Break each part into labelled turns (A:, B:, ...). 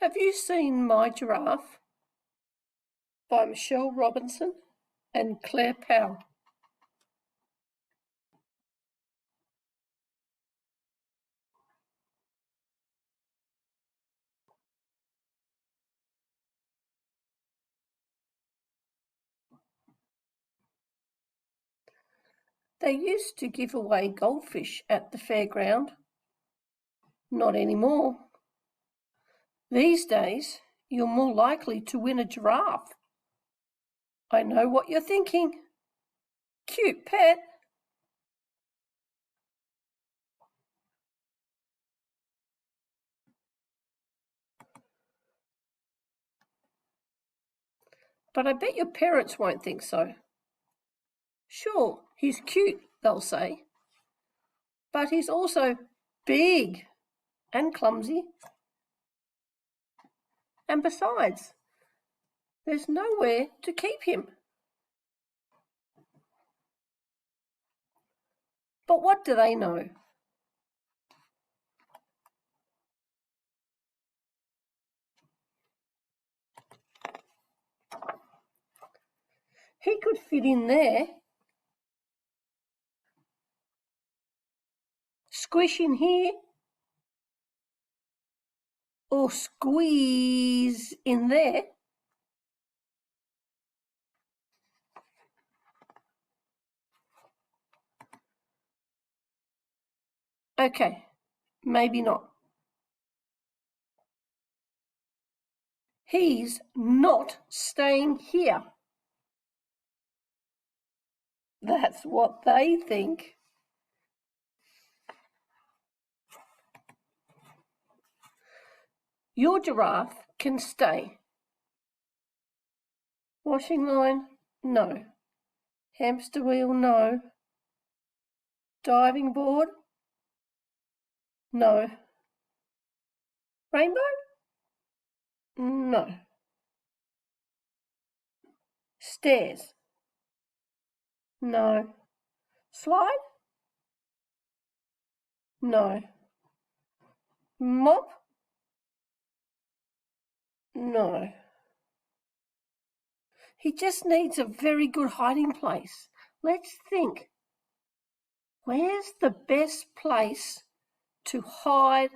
A: Have you seen My Giraffe by Michelle Robinson and Claire Powell? They used to give away goldfish at the fairground. Not anymore. These days, you're more likely to win a giraffe. I know what you're thinking. Cute pet. But I bet your parents won't think so. Sure, he's cute, they'll say. But he's also big and clumsy. And besides, there's nowhere to keep him. But what do they know? He could fit in there. Squish in here. Or squeeze in there. Okay, maybe not. He's not staying here. That's what they think. Your giraffe can stay. Washing line? No. Hamster wheel? No. Diving board? No. Rainbow? No. Stairs? No. Slide? No. Mop? No. He just needs a very good hiding place. Let's think. Where's the best place to hide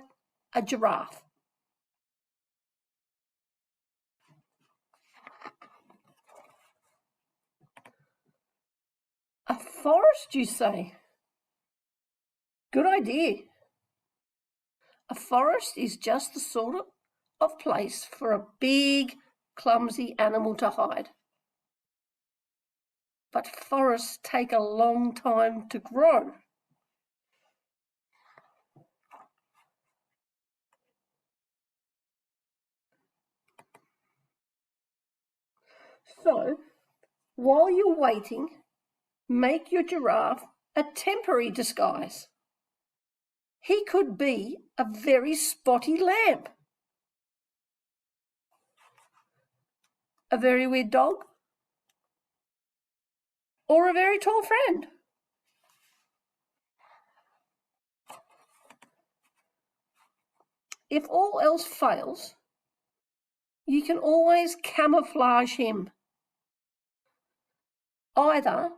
A: a giraffe? A forest, you say? Good idea. A forest is just the sort of place for a big, clumsy animal to hide. But forests take a long time to grow. So, while you're waiting, make your giraffe a temporary disguise. He could be a very spotty lamp, a very weird dog, or a very tall friend. If all else fails, you can always camouflage him. Either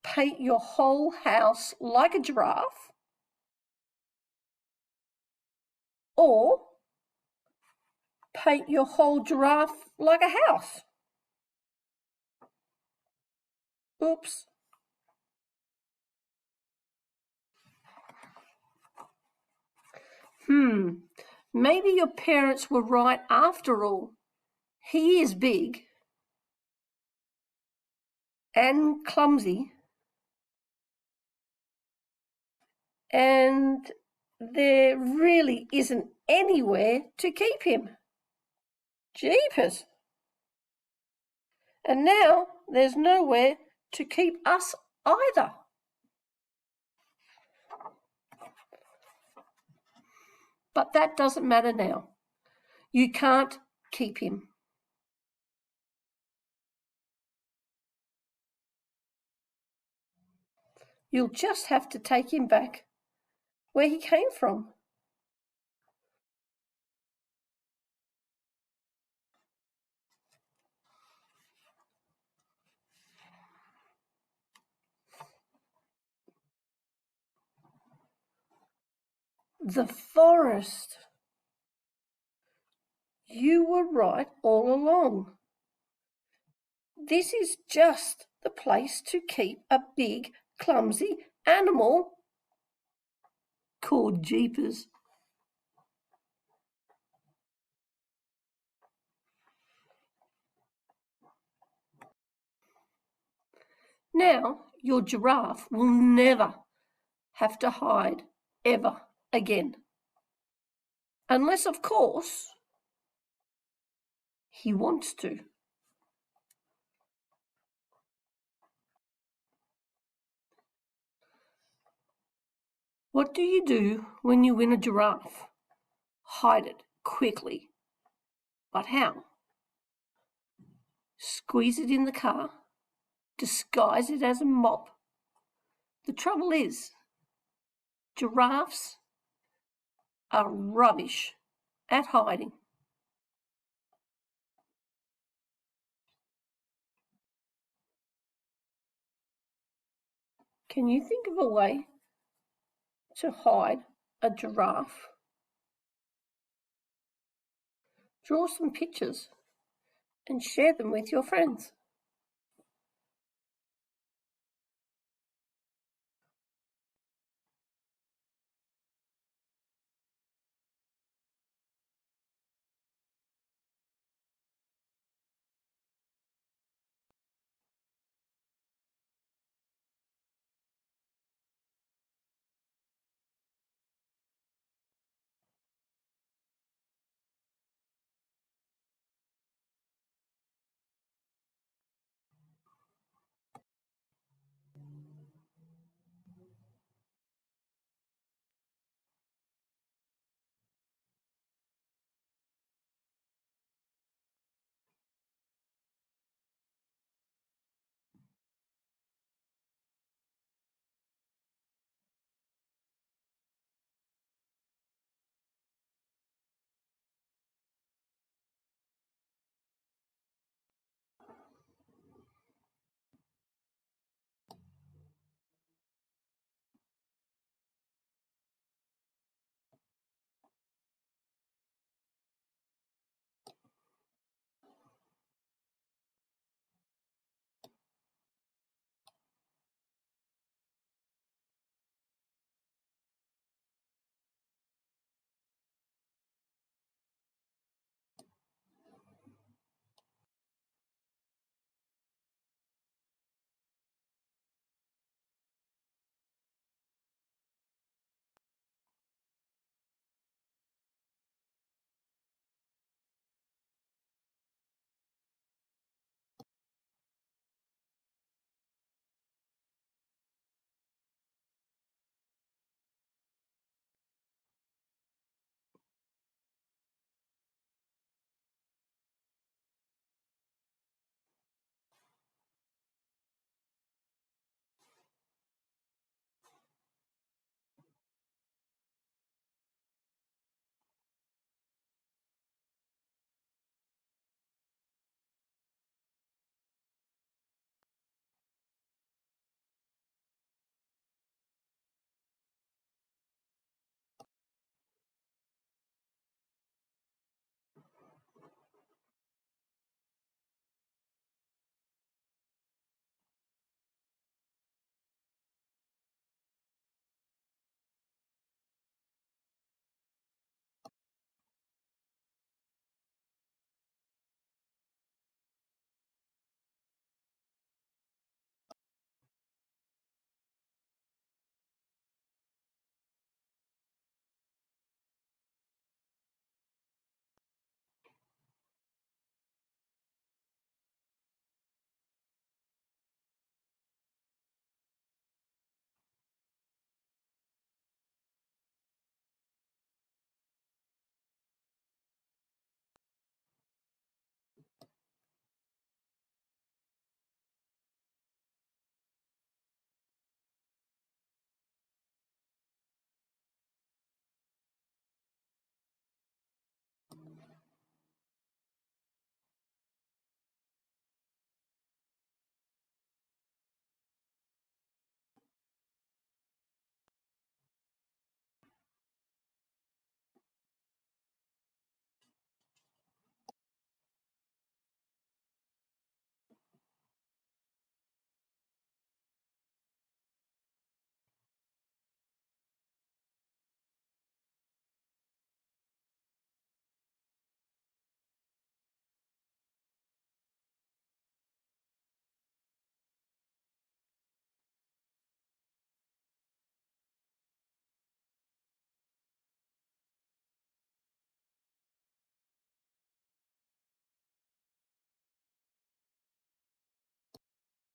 A: paint your whole house like a giraffe, or paint your whole giraffe like a house. Oops. Maybe your parents were right after all. He is big and clumsy, and there really isn't anywhere to keep him. Jeepers! And now there's nowhere to keep us either. But that doesn't matter now. You can't keep him. You'll just have to take him back where he came from. The forest. You were right all along. This is just the place to keep a big, clumsy animal called Jeepers. Now your giraffe will never have to hide ever again. Unless, of course, he wants to. What do you do when you win a giraffe? Hide it quickly. But how? Squeeze it in the car. Disguise it as a mop. The trouble is, giraffes are rubbish at hiding. Can you think of a way to hide a giraffe? Draw some pictures and share them with your friends.